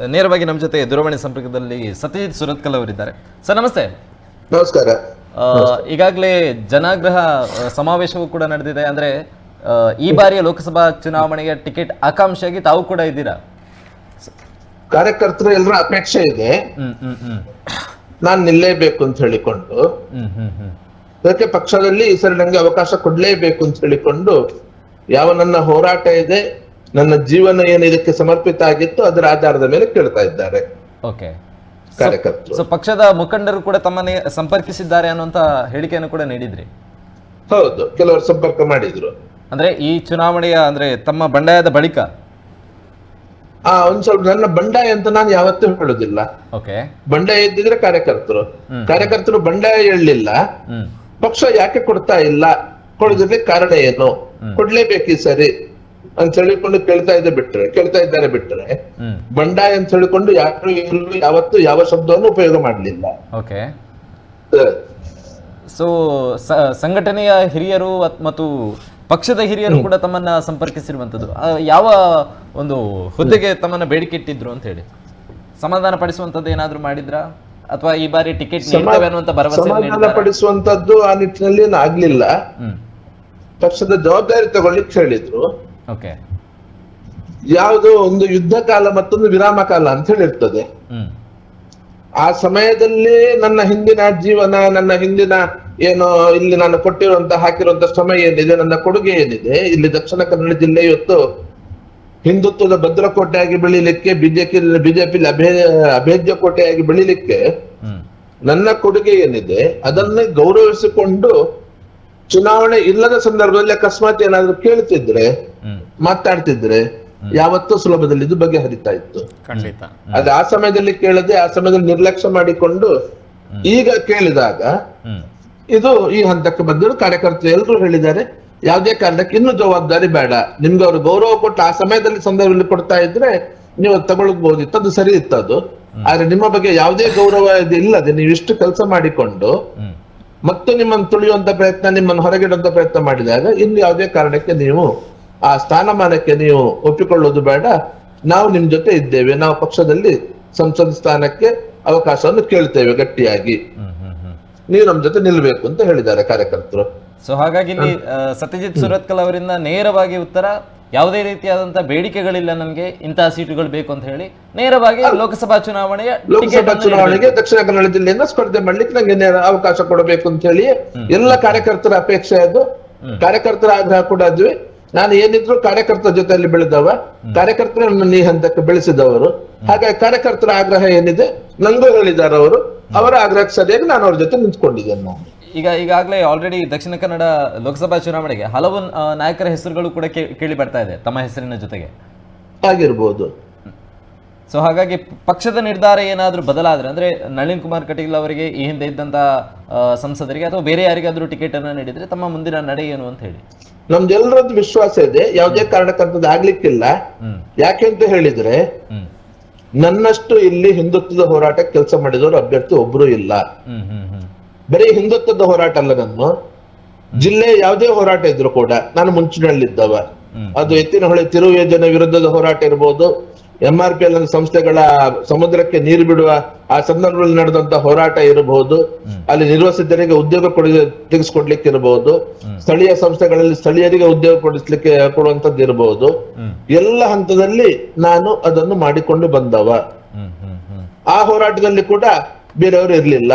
ನೇರವಾಗಿ ನಮ್ಮ ಜೊತೆ ದೂರವಾಣಿ ಸಂಪರ್ಕದಲ್ಲಿ ಸತ್ಯಜಿತ್ ಸುರತ್ಕಲ್ ಅವರಿದ್ದಾರೆ. ಸರ್ ನಮಸ್ತೆ. ನಮಸ್ಕಾರ. ಈಗಾಗಲೇ ಜನಾಗ್ರಹ ಸಮಾವೇಶವೂ ಕೂಡ ನಡೆದಿದೆ. ಅಂದ್ರೆ ಈ ಬಾರಿಯ ಲೋಕಸಭಾ ಚುನಾವಣೆಗೆ ಟಿಕೆಟ್ ಆಕಾಂಕ್ಷಿಯಾಗಿ ತಾವು ಕೂಡ ಇದ್ದೀರಾ? ಕಾರ್ಯಕರ್ತರು ಎಲ್ಲರ ಅಪೇಕ್ಷೆ ಇದೆ, ನಾನು ನಿಲ್ಲೇಬೇಕು ಅಂತ ಹೇಳಿಕೊಂಡು, ಅದಕ್ಕೆ ಪಕ್ಷದಲ್ಲಿ ಈ ಸರಿ ನಂಗೆ ಅವಕಾಶ ಕೊಡ್ಲೇಬೇಕು ಅಂತ ಹೇಳಿಕೊಂಡು, ಯಾವ ನನ್ನ ಹೋರಾಟ ಇದೆ, ನನ್ನ ಜೀವನ ಏನು ಇದಕ್ಕೆ ಸಮರ್ಪಿತ ಆಗಿತ್ತು, ಅದರ ಆಧಾರದ ಮೇಲೆ ಕೇಳ್ತಾ ಇದ್ದಾರೆ ಓಕೆ ಕಾರ್ಯಕರ್ತರು. ಸೊ ಪಕ್ಷದ ಮುಖಂಡರು ಕೂಡ ತಮ್ಮನ್ನೇ ಸಂಪರ್ಕಿಸಿದ್ದಾರೆ ಅನ್ನುವಂತ ಹೇಳಿಕೆಯನ್ನು ಕೂಡ ನೀಡಿದ್ರಿ? ಹೌದು, ಕೆಲವರು ಸಂಪರ್ಕ ಮಾಡಿದ್ರು. ಅಂದ್ರೆ ಈ ಚುನಾವಣೆಯ ಅಂದ್ರೆ ತಮ್ಮ ಬಂಡಾಯದ ಬಳಿಕ ಒಂದ್ ಸ್ವಲ್ಪ ನನ್ನ ಬಂಡಾಯ ಅಂತ ನಾನು ಯಾವತ್ತೂ ಹೇಳುದಿಲ್ಲ. ಓಕೆ, ಬಂಡಾಯ ಇದ್ದಿದ್ರೆ ಕಾರ್ಯಕರ್ತರು ಬಂಡಾಯ ಹೇಳಲಿಲ್ಲ. ಪಕ್ಷ ಯಾಕೆ ಕೊಡ್ತಾ ಇಲ್ಲ, ಕೊಡೋದ್ರಲ್ಲಿ ಕಾರಣ ಏನು, ಕೊಡ್ಲೇಬೇಕು ಈ ಸರಿ ಅಂತ ಹೇಳಿಕೊಂಡು ಕೇಳ್ತಾ ಇದ್ದಾರೆ ಬಿಟ್ರೆ ಬಂಡಾಯ ಅಂತ ಹೇಳಿಕೊಂಡು ಯಾರು ಯಾವತ್ತು ಯಾವ ಶಬ್ದವನ್ನು ಉಪಯೋಗ ಮಾಡಲಿಲ್ಲ. ಓಕೆ, ಸೊ ಸಂಘಟನೆಯ ಹಿರಿಯರು ಮತ್ತು ಪಕ್ಷದ ಹಿರಿಯರು ಕೂಡ ತಮ್ಮನ್ನ ಸಂಪರ್ಕಿಸಿರುವಂತದ್ದು ಯಾವ ಒಂದು ಹುದ್ದೆಗೆ ತಮ್ಮನ್ನ ಬೇಡಿಕೆ ಇಟ್ಟಿದ್ರು ಅಂತ ಹೇಳಿ ಸಮಾಧಾನ ಪಡಿಸುವಂತದ್ದು ಏನಾದ್ರು ಮಾಡಿದ್ರಾ, ಅಥವಾ ಈ ಬಾರಿ ಟಿಕೆಟ್ ನೀಡ್ತೇವೆ ಅನ್ನುವಂತ ಭರವಸೆ ಸಮಾಧಾನ ಪಡಿಸುವಂತದ್ದು ಆ ನಿಟ್ಟಿನಲ್ಲಿ ಏನು ಆಗ್ಲಿಲ್ಲ. ಪಕ್ಷದ ಜವಾಬ್ದಾರಿ ತಗೊಳ್ಳಿಕ್ಕೆ ಹೇಳಿದ್ರು. ಓಕೆ, ಯಾವುದೋ ಒಂದು ಯುದ್ಧ ಕಾಲ ಮತ್ತೊಂದು ವಿರಾಮ ಕಾಲ ಅಂತ ಹೇಳಿರ್ತದೆ. ಆ ಸಮಯದಲ್ಲಿ ನನ್ನ ಹಿಂದಿನ ಜೀವನ, ನನ್ನ ಹಿಂದಿನ ಏನು ಇಲ್ಲಿ ನಾನು ಹಾಕಿರುವಂತ ಶ್ರಮ ಏನಿದೆ, ನನ್ನ ಕೊಡುಗೆ ಏನಿದೆ, ಇಲ್ಲಿ ದಕ್ಷಿಣ ಕನ್ನಡ ಜಿಲ್ಲೆ ಇವತ್ತು ಹಿಂದುತ್ವದ ಭದ್ರಕೋಟೆಯಾಗಿ ಬೆಳಿಲಿಕ್ಕೆ, ಬಿಜೆಪಿ ಅಭೇದ್ಯ ಕೋಟೆಯಾಗಿ ಬೆಳಿಲಿಕ್ಕೆ ನನ್ನ ಕೊಡುಗೆ ಏನಿದೆ ಅದನ್ನೇ ಗೌರವಿಸಿಕೊಂಡು ಚುನಾವಣೆ ಇಲ್ಲದ ಸಂದರ್ಭದಲ್ಲಿ ಅಕಸ್ಮಾತ್ ಏನಾದ್ರು ಕೇಳ್ತಿದ್ರೆ, ಮಾತಾಡ್ತಿದ್ರೆ ಯಾವತ್ತೂ ಸುಲಭದಲ್ಲಿ ಇದು ಬಗೆಹರಿತಾ ಇತ್ತು. ಖಂಡಿತ. ಅದು ಆ ಸಮಯದಲ್ಲಿ ಕೇಳದೆ, ಆ ಸಮಯದಲ್ಲಿ ನಿರ್ಲಕ್ಷ್ಯ ಮಾಡಿಕೊಂಡು ಈಗ ಕೇಳಿದಾಗ ಇದು ಈ ಹಂತಕ್ಕೆ ಬಂದರು. ಕಾರ್ಯಕರ್ತರು ಎಲ್ಲರೂ ಹೇಳಿದ್ದಾರೆ, ಯಾವುದೇ ಕಾರಣಕ್ಕೆ ಇನ್ನು ಜವಾಬ್ದಾರಿ ಬೇಡ, ನಿಮ್ಗೆ ಅವರು ಗೌರವ ಕೊಟ್ಟು ಆ ಸಮಯದಲ್ಲಿ ಸಂದರ್ಭದಲ್ಲಿ ಕೊಡ್ತಾ ಇದ್ರೆ ನೀವು ತಗೊಳ್ಬಹುದಿತ್ತು, ಅದು ಸರಿ ಇತ್ತು ಅದು. ಆದ್ರೆ ನಿಮ್ಮ ಬಗ್ಗೆ ಯಾವುದೇ ಗೌರವ ಇಲ್ಲದೆ ನೀವು ಇಷ್ಟು ಕೆಲಸ ಮಾಡಿಕೊಂಡು ಮತ್ತು ನಿಮ್ಮನ್ನು ತುಳಿಯುವಂತ ಪ್ರಯತ್ನ, ನಿಮ್ಮನ್ನು ಹೊರಗಿಡುವಂತ ಪ್ರಯತ್ನ ಮಾಡಿದಾಗ ಇನ್ನು ಯಾವುದೇ ಕಾರಣಕ್ಕೆ ನೀವು ಆ ಸ್ಥಾನಮಾನಕ್ಕೆ ನೀವು ಒಪ್ಪಿಕೊಳ್ಳೋದು ಬೇಡ. ನಾವು ನಿಮ್ ಜೊತೆ ಇದ್ದೇವೆ, ನಾವು ಪಕ್ಷದಲ್ಲಿ ಸಂಸತ್ ಸ್ಥಾನಕ್ಕೆ ಅವಕಾಶವನ್ನು ಕೇಳ್ತೇವೆ ಗಟ್ಟಿಯಾಗಿ, ನೀವು ನಮ್ ಜೊತೆ ನಿಲ್ಬೇಕು ಅಂತ ಹೇಳಿದ್ದಾರೆ ಕಾರ್ಯಕರ್ತರು. ಸೊ ಹಾಗಾಗಿ ಇಲ್ಲಿ ಸತ್ಯಜಿತ್ ಸುರತ್ಕಲ್ ಅವರಿಂದ ನೇರವಾಗಿ ಉತ್ತರ, ಯಾವುದೇ ರೀತಿಯಾದಂತಹ ಬೇಡಿಕೆಗಳಿಲ್ಲ, ನನ್ಗೆ ಇಂತಹ ಸೀಟುಗಳು ಬೇಕು ಅಂತ ಹೇಳಿ ನೇರವಾಗಿ ಲೋಕಸಭಾ ಚುನಾವಣೆಗೆ ದಕ್ಷಿಣ ಕನ್ನಡ ಜಿಲ್ಲೆಯಿಂದ ಸ್ಪರ್ಧೆ ಮಾಡ್ಲಿಕ್ಕೆ ನಂಗೆ ಅವಕಾಶ ಕೊಡಬೇಕು ಅಂತ ಹೇಳಿ ಎಲ್ಲ ಕಾರ್ಯಕರ್ತರ ಅಪೇಕ್ಷೆ, ಅದು ಕಾರ್ಯಕರ್ತರ ಆಗ್ರಹ ಕೂಡ ಅದ್ವಿ. ನಾನು ಏನಿದ್ರು ಕಾರ್ಯಕರ್ತರ ಜೊತೆಯಲ್ಲಿ ಬೆಳೆದವ, ಕಾರ್ಯಕರ್ತರ ನನ್ನ ಈ ಹಂತಕ್ಕೆ ಬೆಳೆಸಿದವರು. ಹಾಗಾಗಿ ಕಾರ್ಯಕರ್ತರ ಆಗ್ರಹ ಏನಿದೆ ನಂಗೂ ಹೇಳಿದ್ದಾರೆ ಅವರು, ಅವರ ಆಗ್ರಹಕ್ಕೆ ಸರಿಯಾಗಿ ನಾನು ಅವ್ರ ಜೊತೆ ನಿಂತ್ಕೊಂಡಿದ್ದೇನೆ. ನಾನು ಈಗಾಗಲೇ ಆಲ್ರೆಡಿ ದಕ್ಷಿಣ ಕನ್ನಡ ಲೋಕಸಭಾ ಚುನಾವಣೆಗೆ ಹಲವು ನಾಯಕರ ಹೆಸರುಗಳು ಕೂಡ ಕೇಳಿ ಬರ್ತಾ ಇದೆ ತಮ್ಮ ಹೆಸರಿನ ಜೊತೆಗೆ ಆಗಿರ್ಬೋದು. ಸೊ ಹಾಗಾಗಿ ಪಕ್ಷದ ನಿರ್ಧಾರ ಏನಾದ್ರೂ ಬದಲಾದ್ರೆ, ಅಂದ್ರೆ ನಳಿನ್ ಕುಮಾರ್ ಕಟೀಲ್ ಅವರಿಗೆ ಈ ಹಿಂದೆ ಇದ್ದಂತ ಸಂಸದರಿಗೆ ಅಥವಾ ಬೇರೆ ಯಾರಿಗಾದ್ರೂ ಟಿಕೆಟ್ ಅನ್ನ ನೀಡಿದ್ರೆ ತಮ್ಮ ಮುಂದಿನ ನಡೆ ಏನು ಅಂತ ಹೇಳಿ ನಮ್ದೆಲ್ಲರದ್ದು ವಿಶ್ವಾಸ ಇದೆ, ಯಾವುದೇ ಕಾರಣಕ್ಕಂಥದ್ದು ಆಗ್ಲಿಕ್ಕಿಲ್ಲ. ಯಾಕೆ ಅಂತ ಹೇಳಿದ್ರೆ ನನ್ನಷ್ಟು ಇಲ್ಲಿ ಹಿಂದುತ್ವದ ಹೋರಾಟ ಕೆಲಸ ಮಾಡಿದವರು ಅಭ್ಯರ್ಥಿ ಒಬ್ರು ಇಲ್ಲ. ಬರೀ ಹಿಂದುತ್ವದ ಹೋರಾಟ ಅಲ್ಲ, ನನ್ನ ಜಿಲ್ಲೆ ಯಾವುದೇ ಹೋರಾಟ ಇದ್ರು ಕೂಡ ನಾನು ಮುಂಚಿನಲ್ಲಿದ್ದವ. ಅದು ಎತ್ತಿನಹೊಳೆ ತಿರುವು ಯೋಜನೆ ವಿರುದ್ಧದ ಹೋರಾಟ ಇರ್ಬೋದು, MRPL ಸಂಸ್ಥೆಗಳ ಸಮುದ್ರಕ್ಕೆ ನೀರು ಬಿಡುವ ಆ ಸಂದರ್ಭದಲ್ಲಿ ನಡೆದಂತ ಹೋರಾಟ ಇರಬಹುದು, ಅಲ್ಲಿ ನಿರ್ವಸಿತರಿಗೆ ಉದ್ಯೋಗ ತೆಗೆಸ್ಕೊಡ್ಲಿಕ್ಕೆ ಇರಬಹುದು, ಸ್ಥಳೀಯ ಸಂಸ್ಥೆಗಳಲ್ಲಿ ಸ್ಥಳೀಯರಿಗೆ ಉದ್ಯೋಗ ಕೊಡುವಂತದ್ದು ಇರಬಹುದು. ಎಲ್ಲ ಹಂತದಲ್ಲಿ ನಾನು ಅದನ್ನು ಮಾಡಿಕೊಂಡು ಬಂದವ. ಆ ಹೋರಾಟದಲ್ಲಿ ಕೂಡ ಬೇರೆಯವರು ಇರ್ಲಿಲ್ಲ.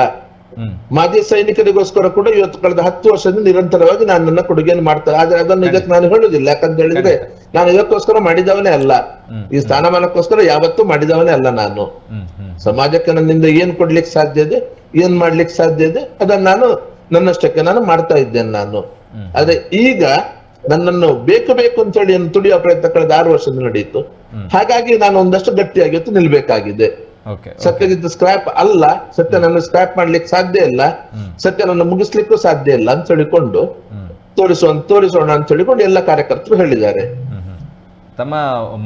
ಮಾಜಿ ಸೈನಿಕರಿಗೋಸ್ಕರ ಕೂಡ ಇವತ್ತು ಕಳೆದ 10 ವರ್ಷದಿಂದ ನಿರಂತರವಾಗಿ ನಾನು ನನ್ನ ಕೊಡುಗೆಯನ್ನು ಮಾಡ್ತಾರೆ. ಆದ್ರೆ ಅದನ್ನು ಇದಕ್ಕೆ ನಾನು ಹೇಳುದಿಲ್ಲ, ಯಾಕಂತ ಹೇಳಿದ್ರೆ ನಾನು ಇದಕ್ಕೋಸ್ಕರ ಮಾಡಿದವನೇ ಅಲ್ಲ, ಈ ಸ್ಥಾನಮಾನಕ್ಕೋಸ್ಕರ ಯಾವತ್ತೂ ಮಾಡಿದವನೇ ಅಲ್ಲ. ನಾನು ಸಮಾಜಕ್ಕೆ ನನ್ನಿಂದ ಏನ್ ಕೊಡ್ಲಿಕ್ಕೆ ಸಾಧ್ಯ ಇದೆ, ಏನ್ ಮಾಡ್ಲಿಕ್ಕೆ ಸಾಧ್ಯ ಇದೆ ಅದನ್ನ ನಾನು ನನ್ನಷ್ಟಕ್ಕೆ ನಾನು ಮಾಡ್ತಾ ಇದ್ದೇನೆ ನಾನು. ಆದ್ರೆ ಈಗ ನನ್ನನ್ನು ಬೇಕು ಅಂತ ಹೇಳಿ ತುಳಿಯೋ ಪ್ರಯತ್ನ ಕಳೆದ 6 ವರ್ಷದಿಂದ ನಡೆಯಿತು. ಹಾಗಾಗಿ ನಾನು ಒಂದಷ್ಟು ಗಟ್ಟಿಯಾಗಿ ಇವತ್ತು ನಿಲ್ಬೇಕಾಗಿದೆ. ಸತ್ಯಜಿತ್ ಸ್ಕ್ರಾಪ್ ಅಲ್ಲ, ಸತ್ಯ ನನ್ನ ಸ್ಕ್ರಾಪ್ ಮಾಡ್ಲಿಕ್ಕೆ ಸಾಧ್ಯ ಇಲ್ಲ, ಸತ್ಯ ನನ್ನ ಮುಗಿಸ್ಲಿಕ್ಕೂ ಸಾಧ್ಯ ಇಲ್ಲ ಅಂತ ಹೇಳಿಕೊಂಡು ತೋರಿಸೋಣ ಅಂತ ಹೇಳಿಕೊಂಡು ಎಲ್ಲ ಕಾರ್ಯಕರ್ತರು ಹೇಳಿದ್ದಾರೆ. ತಮ್ಮ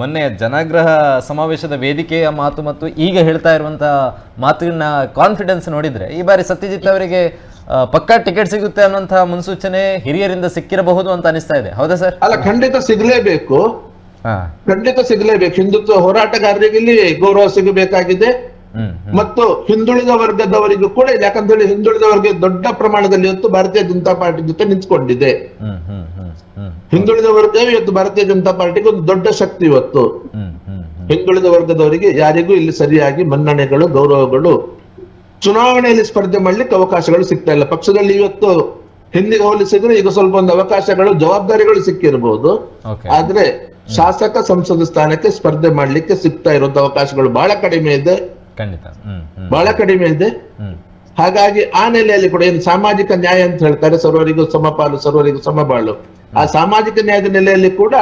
ಮೊನ್ನೆ ಜನಾಗ್ರಹ ಸಮಾವೇಶದ ವೇದಿಕೆಯ ಮಾತು ಮತ್ತು ಈಗ ಹೇಳ್ತಾ ಇರುವಂತಹ ಮಾತಿನ ಕಾನ್ಫಿಡೆನ್ಸ್ ನೋಡಿದ್ರೆ ಈ ಬಾರಿ ಸತ್ಯಜಿತ್ ಅವರಿಗೆ ಪಕ್ಕಾ ಟಿಕೆಟ್ ಸಿಗುತ್ತೆ ಅನ್ನುವಂತಹ ಮುನ್ಸೂಚನೆ ಹಿರಿಯರಿಂದ ಸಿಕ್ಕಿರಬಹುದು ಅಂತ ಅನಿಸ್ತಾ ಇದೆ. ಹೌದಾ ಸರ್? ಅಲ್ಲ, ಖಂಡಿತ ಸಿಗ್ಲೇಬೇಕು. ಖಂಡಿತ ಸಿಗಲೇಬೇಕು. ಹಿಂದುತ್ವ ಹೋರಾಟಗಾರರಿಗೆ ಇಲ್ಲಿ ಗೌರವ ಸಿಗಬೇಕಾಗಿದೆ ಮತ್ತು ಹಿಂದುಳಿದ ವರ್ಗದವರಿಗೂ ಕೂಡ, ಯಾಕಂತೇಳಿ ಹಿಂದುಳಿದ ವರ್ಗ ದೊಡ್ಡ ಪ್ರಮಾಣದಲ್ಲಿ ಇವತ್ತು ಭಾರತೀಯ ಜನತಾ ಪಾರ್ಟಿ ಜೊತೆ ನಿಂತ್ಕೊಂಡಿದೆ. ಹಿಂದುಳಿದ ವರ್ಗವೇ ಇವತ್ತು ಭಾರತೀಯ ಜನತಾ ಪಾರ್ಟಿಗೆ ಒಂದು ದೊಡ್ಡ ಶಕ್ತಿ. ಇವತ್ತು ಹಿಂದುಳಿದ ವರ್ಗದವರಿಗೆ ಯಾರಿಗೂ ಇಲ್ಲಿ ಸರಿಯಾಗಿ ಮನ್ನಣೆಗಳು, ಗೌರವಗಳು, ಚುನಾವಣೆಯಲ್ಲಿ ಸ್ಪರ್ಧೆ ಮಾಡ್ಲಿಕ್ಕೆ ಅವಕಾಶಗಳು ಸಿಗ್ತಾ ಇಲ್ಲ. ಪಕ್ಷದಲ್ಲಿ ಇವತ್ತು ಹಿಂದಿಗೆ ಹೋಲಿಸಿದ್ರೆ ಈಗ ಸ್ವಲ್ಪ ಒಂದು ಅವಕಾಶಗಳು, ಜವಾಬ್ದಾರಿಗಳು ಸಿಕ್ಕಿರಬಹುದು, ಆದ್ರೆ ಶಾಸಕ ಸಂಸದ ಸ್ಥಾನಕ್ಕೆ ಸ್ಪರ್ಧೆ ಮಾಡ್ಲಿಕ್ಕೆ ಸಿಗ್ತಾ ಇರುವಂತ ಅವಕಾಶಗಳು ಬಹಳ ಕಡಿಮೆ ಇದೆ, ಬಹಳ ಕಡಿಮೆ ಇದೆ. ಹಾಗಾಗಿ ಆ ನೆಲೆಯಲ್ಲಿ ಕೂಡ ಏನು ಸಾಮಾಜಿಕ ನ್ಯಾಯ ಅಂತ ಹೇಳ್ತಾರೆ, ಸರ್ವರಿಗೂ ಸಮಪಾಲು ಸರ್ವರಿಗೂ ಸಮಬಾಳು, ಆ ಸಾಮಾಜಿಕ ನ್ಯಾಯದ ನೆಲೆಯಲ್ಲಿ ಕೂಡ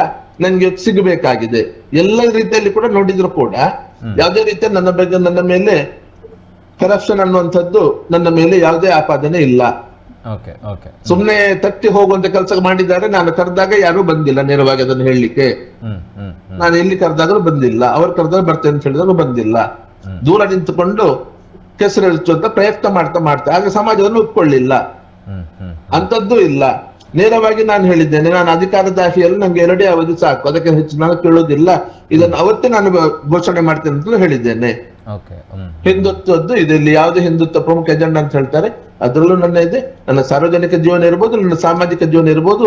ನಂಗೆ ಸಿಗಬೇಕಾಗಿದೆ. ಎಲ್ಲ ರೀತಿಯಲ್ಲಿ ಕೂಡ ನೋಡಿದ್ರು ಕೂಡ ಯಾವುದೇ ರೀತಿಯ ನನ್ನ ಬಗ್ಗೆ, ನನ್ನ ಮೇಲೆ ಕರಪ್ಷನ್ ಅನ್ನುವಂಥದ್ದು ನನ್ನ ಮೇಲೆ ಯಾವುದೇ ಆಪಾದನೆ ಇಲ್ಲ. ಸುಮ್ನೆ ತಟ್ಟಿ ಹೋಗುವಂತ ಕೆಲಸ ಮಾಡಿದ್ದಾರೆ. ನಾನು ಕರೆದಾಗ ಯಾರು ಬಂದಿಲ್ಲ ನೇರವಾಗಿ ಅದನ್ನು ಹೇಳಲಿಕ್ಕೆ. ನಾನು ಎಲ್ಲಿ ಕರೆದಾಗಲೂ ಬಂದಿಲ್ಲ, ಅವ್ರು ಕರೆದಾಗ ಬರ್ತೇನೆ ಅಂತ ಹೇಳಿದಾಗ ಬಂದಿಲ್ಲ. ದೂರ ನಿಂತುಕೊಂಡು ಕೆಸರೆಳಿಸುವಂತ ಪ್ರಯತ್ನ ಮಾಡ್ತಾ ಆಗ ಸಮಾಜ ಅದನ್ನು ಒಪ್ಕೊಳ್ಳಿಲ್ಲ, ಅಂತದ್ದು ಇಲ್ಲ. ನೇರವಾಗಿ ನಾನು ಹೇಳಿದ್ದೇನೆ, ನಾನು ಅಧಿಕಾರದಾಹಿಯಲ್ಲಿ ನಂಗೆ 2 ಅವಧಿ ಸಾಕು, ಅದಕ್ಕೆ ಹೆಚ್ಚು ನಾನು ಕೇಳೋದಿಲ್ಲ, ಇದನ್ನು ಅವತ್ತೇ ನಾನು ಘೋಷಣೆ ಮಾಡ್ತೇನೆ ಅಂತ ಹೇಳಿದ್ದೇನೆ. ಹಿಂದುತ್ವದ್ದು ಇದೆ, ಇಲ್ಲಿ ಯಾವುದೇ ಹಿಂದುತ್ವ ಪ್ರಮುಖ ಎಜೆಂಡಾ ಅಂತ ಹೇಳ್ತಾರೆ, ಅದರಲ್ಲೂ ನನ್ನ ಇದೆ. ನನ್ನ ಸಾರ್ವಜನಿಕ ಜೀವನ ಇರ್ಬೋದು, ನನ್ನ ಸಾಮಾಜಿಕ ಜೀವನ ಇರ್ಬೋದು,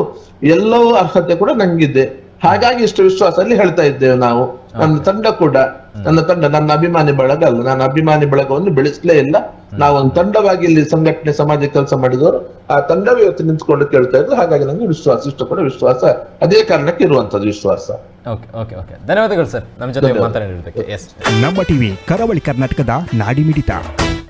ಎಲ್ಲವೂ ಅರ್ಹತೆ ಕೂಡ ನಂಗಿದೆ. ಹಾಗಾಗಿ ಇಷ್ಟು ವಿಶ್ವಾಸದಲ್ಲಿ ಹೇಳ್ತಾ ಇದ್ದೇವೆ ನಾವು. ನನ್ನ ತಂಡ ಕೂಡ, ನನ್ನ ತಂಡ ನನ್ನ ಅಭಿಮಾನಿ ಬಳಗ ಅಲ್ಲ, ನಾನು ಅಭಿಮಾನಿ ಬಳಗವನ್ನು ಬೆಳೆಸಲೇ ಇಲ್ಲ. ನಾವೊಂದು ತಂಡವಾಗಿ ಇಲ್ಲಿ ಸಂಘಟನೆ ಸಮಾಜ ಕೆಲಸ ಮಾಡಿದವರು, ಆ ತಂಡವೇ ಇವತ್ತು ನಿಂತ್ಕೊಂಡು ಕೇಳ್ತಾ ಇದ್ರು. ಹಾಗಾಗಿ ನಂಗೆ ವಿಶ್ವಾಸ, ಇಷ್ಟು ಕೂಡ ವಿಶ್ವಾಸ, ಅದೇ ಕಾರಣಕ್ಕೆ ಇರುವಂತದ್ದು ವಿಶ್ವಾಸ. ಧನ್ಯವಾದಗಳು ಸರ್ ನಮ್ಮ ಜೊತೆ ಮಾತನಾಡಿದ್ದಕ್ಕೆ. ನಮ್ಮ ಟಿವಿ ಕರಾವಳಿ ಕರ್ನಾಟಕದ ನಾಡಿಮಿಡಿತ.